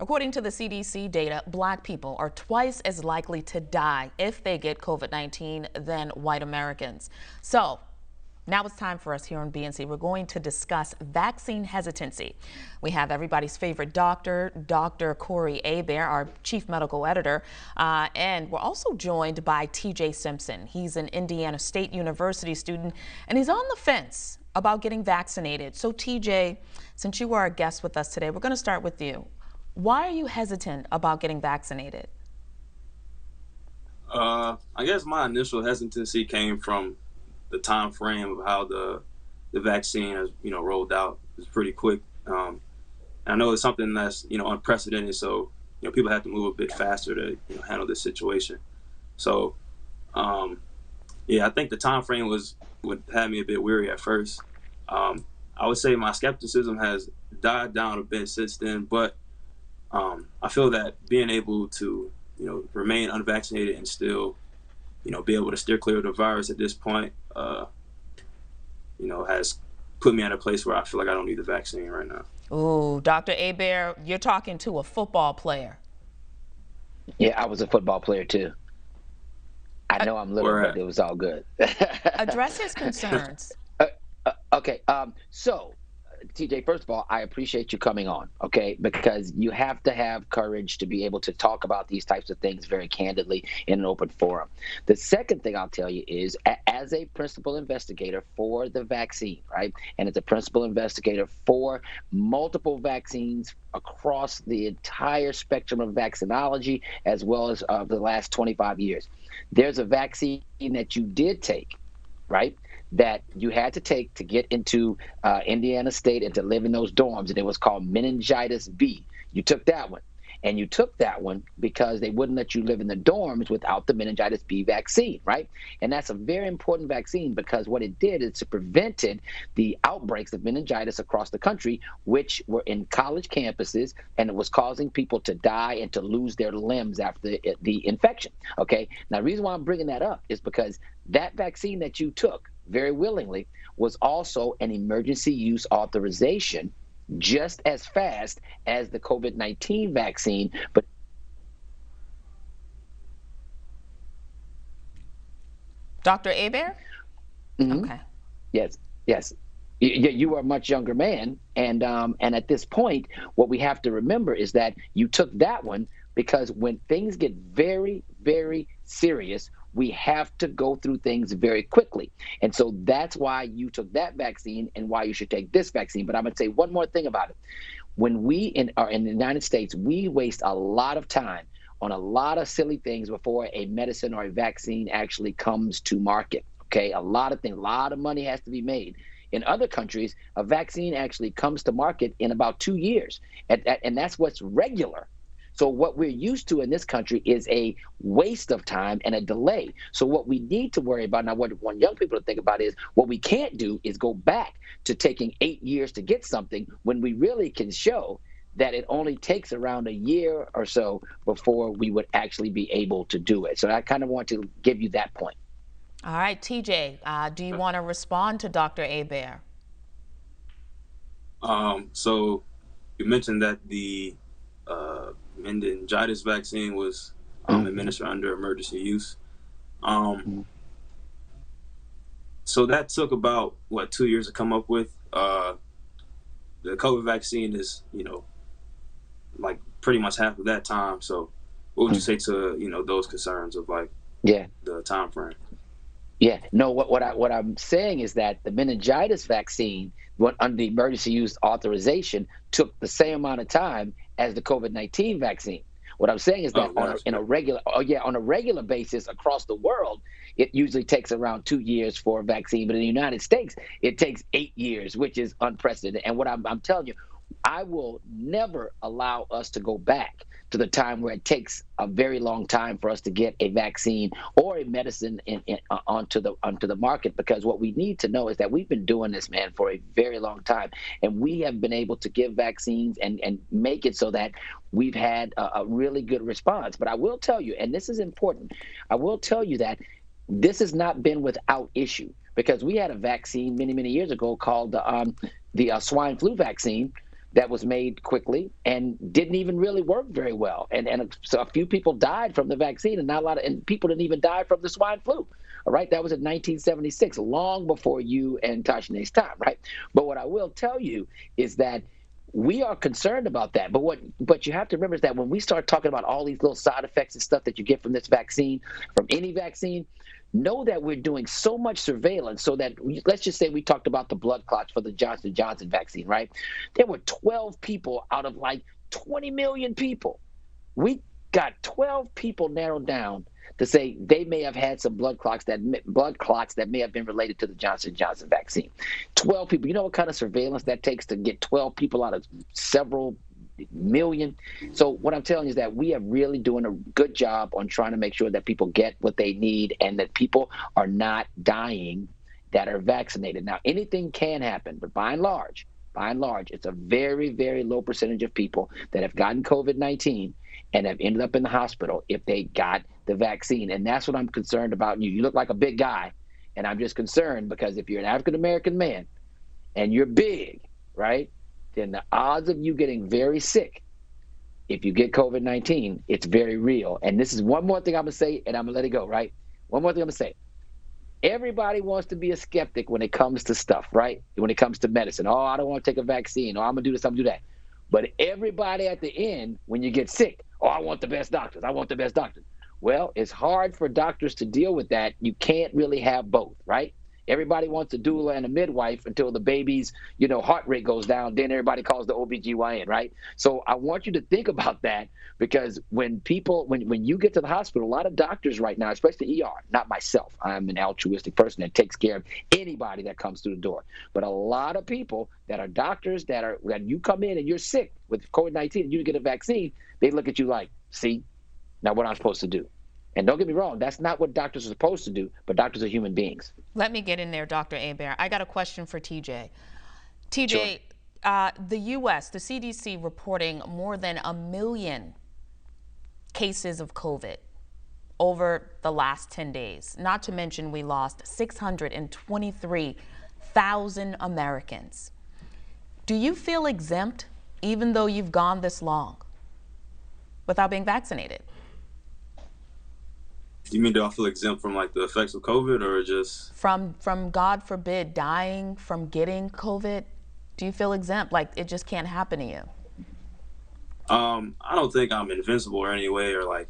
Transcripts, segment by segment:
According to the CDC data, Black people are twice as likely to die if they get COVID-19 than white Americans. So now it's time for us here on BNC. We're going to discuss vaccine hesitancy. We have everybody's favorite doctor, Dr. Corey Hébert, our chief medical editor, and we're also joined by TJ Simpson. He's an Indiana State University student, and he's on the fence about getting vaccinated. So TJ, since you are a guest with us today, we're going to start with you. Why are you hesitant about getting vaccinated? I guess my initial hesitancy came from the time frame of how the vaccine has rolled out. It's pretty quick. And I know it's something that's unprecedented, so people have to move a bit faster to handle this situation. So yeah, I think the time frame would have me a bit weary at first. I would say my skepticism has died down a bit since then, but I feel that being able to, remain unvaccinated and still, be able to steer clear of the virus at this point, has put me at a place where I feel like I don't need the vaccine right now. Ooh, Dr. Hébert, you're talking to a football player. Yeah, I was a football player too. I know I'm little, but it was all good. Address his concerns. Okay, so TJ, first of all, I appreciate you coming on, okay, because you have to have courage to be able to talk about these types of things very candidly in an open forum. The second thing I'll tell you is, as a principal investigator for the vaccine, right, and as a principal investigator for multiple vaccines across the entire spectrum of vaccinology, as well as the last 25 years, there's a vaccine that you did take, right, that you had to take to get into Indiana State and to live in those dorms, and it was called Meningitis B. You took that one, and you took that one because they wouldn't let you live in the dorms without the Meningitis B vaccine, right? And that's a very important vaccine because what it did is it prevented the outbreaks of meningitis across the country, which were in college campuses, and it was causing people to die and to lose their limbs after the infection, okay? Now, the reason why I'm bringing that up is because that vaccine that you took very willingly was also an emergency use authorization just as fast as the COVID-19 vaccine. But Dr. Hébert? Mm-hmm. Okay. Yes. You are a much younger man, and at this point, what we have to remember is that you took that one because when things get very, very serious, we have to go through things very quickly. And so that's why you took that vaccine and why you should take this vaccine. But I'm going to say one more thing about it. When we are in the United States, we waste a lot of time on a lot of silly things before a medicine or a vaccine actually comes to market. Okay, a lot of things, a lot of money has to be made. In other countries, a vaccine actually comes to market in about 2 years, and that's what's regular. So what we're used to in this country is a waste of time and a delay. So what we need to worry about now, what I want young people to think about is what we can't do is go back to taking 8 years to get something when we really can show that it only takes around a year or so before we would actually be able to do it. So I kind of want to give you that point. All right, TJ, do you want to respond to Dr. Hébert? So you mentioned that the meningitis vaccine was administered under emergency use. So that took about 2 years to come up with. The COVID vaccine is like pretty much half of that time. So what would you say to those concerns of the time frame? Yeah, no, what I'm saying is that the meningitis vaccine, under the emergency use authorization, took the same amount of time as the COVID-19 vaccine. What I'm saying is that on a regular basis across the world, it usually takes around 2 years for a vaccine, but in the United States, it takes 8 years, which is unprecedented. And what I'm telling you, I will never allow us to go back to the time where it takes a very long time for us to get a vaccine or a medicine onto the market, because what we need to know is that we've been doing this, man, for a very long time, and we have been able to give vaccines and make it so that we've had a really good response. But I will tell you, and this is important, I will tell you that this has not been without issue, because we had a vaccine many years ago called the Swine Flu Vaccine that was made quickly and didn't even really work very well. And so a few people died from the vaccine, and not a lot of, and people didn't even die from the swine flu. All right, that was in 1976, long before you and Tashane's time, right? But what I will tell you is that we are concerned about that. But you have to remember is that when we start talking about all these little side effects and stuff that you get from this vaccine, from any vaccine, know that we're doing so much surveillance so that, let's just say we talked about the blood clots for the Johnson & Johnson vaccine, right? There were 12 people out of like 20 million people. We got 12 people narrowed down to say they may have had some blood clots that may have been related to the Johnson & Johnson vaccine. 12 people. You know what kind of surveillance that takes to get 12 people out of several million? So what I'm telling you is that we are really doing a good job on trying to make sure that people get what they need and that people are not dying that are vaccinated. Now, anything can happen, but by and large, it's a very, very low percentage of people that have gotten COVID-19 and have ended up in the hospital if they got the vaccine. And that's what I'm concerned about. You look like a big guy, and I'm just concerned because if you're an African-American man and you're big, right, then the odds of you getting very sick if you get COVID-19, it's very real. And this is one more thing I'm going to say, and I'm going to let it go, right? One more thing I'm going to say. Everybody wants to be a skeptic when it comes to stuff, right? When it comes to medicine. Oh, I don't want to take a vaccine. Oh, I'm going to do this, I'm going to do that. But everybody at the end, when you get sick, oh, I want the best doctors. I want the best doctors. Well, it's hard for doctors to deal with that. You can't really have both, right? Everybody wants a doula and a midwife until the baby's, heart rate goes down. Then everybody calls the OBGYN, right? So I want you to think about that because when you get to the hospital, a lot of doctors right now, especially ER, not myself, I'm an altruistic person that takes care of anybody that comes through the door. But a lot of people that are doctors when you come in and you're sick with COVID-19 and you get a vaccine, they look at you like, see, now what I'm supposed to do. And don't get me wrong, that's not what doctors are supposed to do, but doctors are human beings. Let me get in there, Dr. Hébert. I got a question for TJ. TJ, Sure. The U.S., the CDC reporting more than 1 million cases of COVID over the last 10 days. Not to mention we lost 623,000 Americans. Do you feel exempt even though you've gone this long without being vaccinated? You mean do I feel exempt from like the effects of COVID or just from God forbid dying from getting COVID? Do you feel exempt? Like it just can't happen to you? I don't think I'm invincible or any way or like,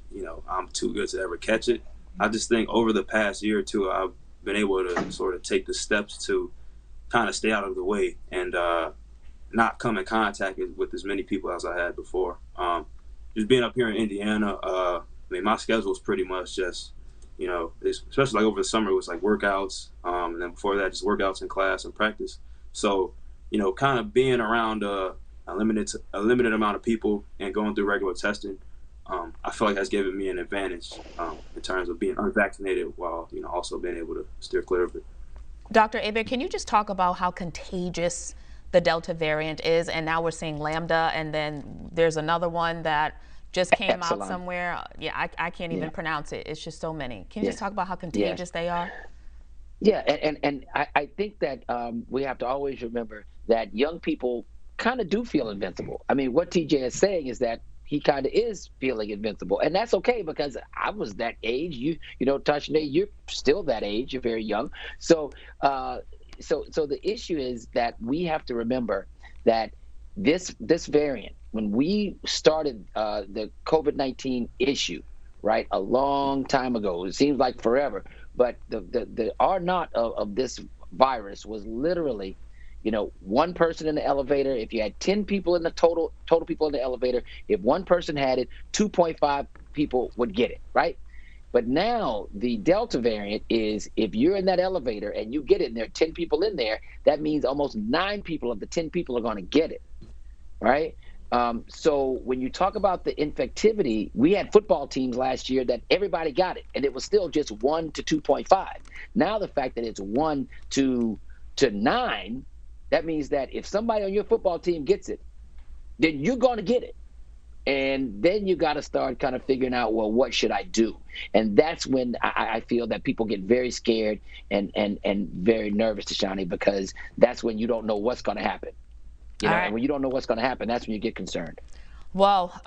I'm too good to ever catch it. I just think over the past year or two, I've been able to sort of take the steps to kind of stay out of the way and not come in contact with as many people as I had before. Just being up here in Indiana, my schedule is pretty much just, especially like over the summer, it was like workouts. And then before that, just workouts in class and practice. So, kind of being around a limited amount of people and going through regular testing, I feel like has given me an advantage in terms of being unvaccinated while, also being able to steer clear of it. Dr. Hébert, can you just talk about how contagious the Delta variant is? And now we're seeing Lambda, and then there's another one that just came out somewhere. Yeah, I can't even pronounce it. It's just so many. Can you just talk about how contagious they are? Yeah, and I think that we have to always remember that young people kind of do feel invincible. I mean, what TJ is saying is that he kind of is feeling invincible, and that's okay because I was that age. You know, Tashane, you're still that age. You're very young. So the issue is that we have to remember that this variant, when we started the COVID-19 issue, right, a long time ago, it seems like forever, but the R naught of this virus was literally, one person in the elevator. If you had 10 people in the total people in the elevator, if one person had it, 2.5 people would get it, right? But now the Delta variant is, if you're in that elevator and you get it and there are 10 people in there, that means almost 9 people of the 10 people are going to get it, right? So when you talk about the infectivity, we had football teams last year that everybody got it, and it was still just 1 to 2.5. Now the fact that it's 1 to 9, that means that if somebody on your football team gets it, then you're going to get it. And then you got to start kind of figuring out, well, what should I do? And that's when I feel that people get very scared and very nervous, Tashani, because that's when you don't know what's going to happen. You All know, right. and when you don't know what's going to happen, that's when you get concerned. Well,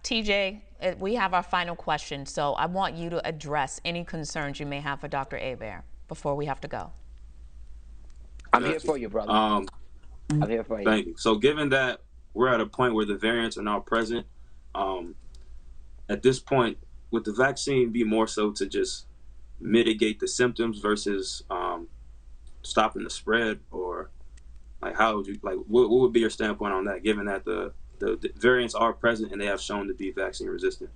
TJ, we have our final question, so I want you to address any concerns you may have for Dr. Hébert before we have to go. I'm here for you, brother. I'm here for you. Thank you. So given that we're at a point where the variants are now present, at this point, would the vaccine be more so to just mitigate the symptoms versus stopping the spread, or like how would you what would be your standpoint on that, given that the variants are present and they have shown to be vaccine resistant?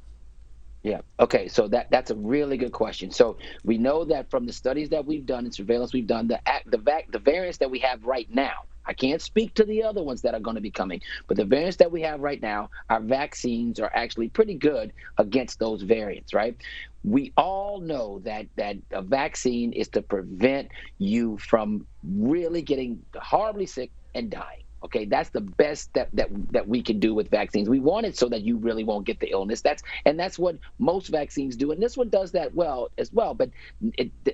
Yeah. Okay. So that's a really good question. So we know that from the studies that we've done and surveillance we've done, the variants that we have right now. I can't speak to the other ones that are going to be coming, but the variants that we have right now, our vaccines are actually pretty good against those variants, right? We all know that a vaccine is to prevent you from really getting horribly sick and dying. Okay, that's the best that we can do with vaccines. We want it so that you really won't get the illness. That's what most vaccines do, and this one does that well as well. But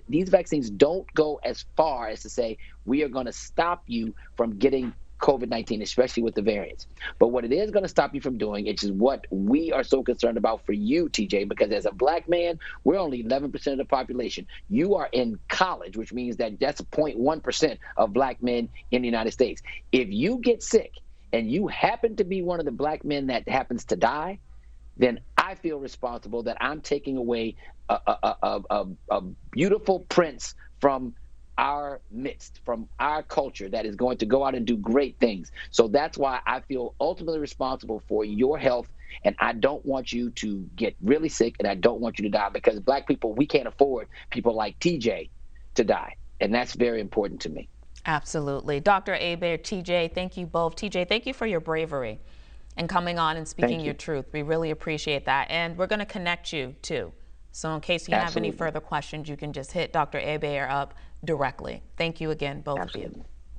these vaccines don't go as far as to say we are going to stop you from getting COVID-19, especially with the variants. But what it is going to stop you from doing, which is what we are so concerned about for you, TJ, because as a black man, we're only 11% of the population. You are in college, which means that that's 0.1% of black men in the United States. If you get sick and you happen to be one of the black men that happens to die, then I feel responsible that I'm taking away a beautiful prince from our midst, from our culture, that is going to go out and do great things. So that's why I feel ultimately responsible for your health, and I don't want you to get really sick, and I don't want you to die, because black people, we can't afford people like TJ to die, and that's very important to me. Absolutely. Dr. Hébert, TJ, thank you both. TJ, thank you for your bravery and coming on and speaking your truth. We really appreciate that. And we're going to connect you too. So in case you have any further questions, you can just hit Dr. Hébert up directly. Thank you again, both of you.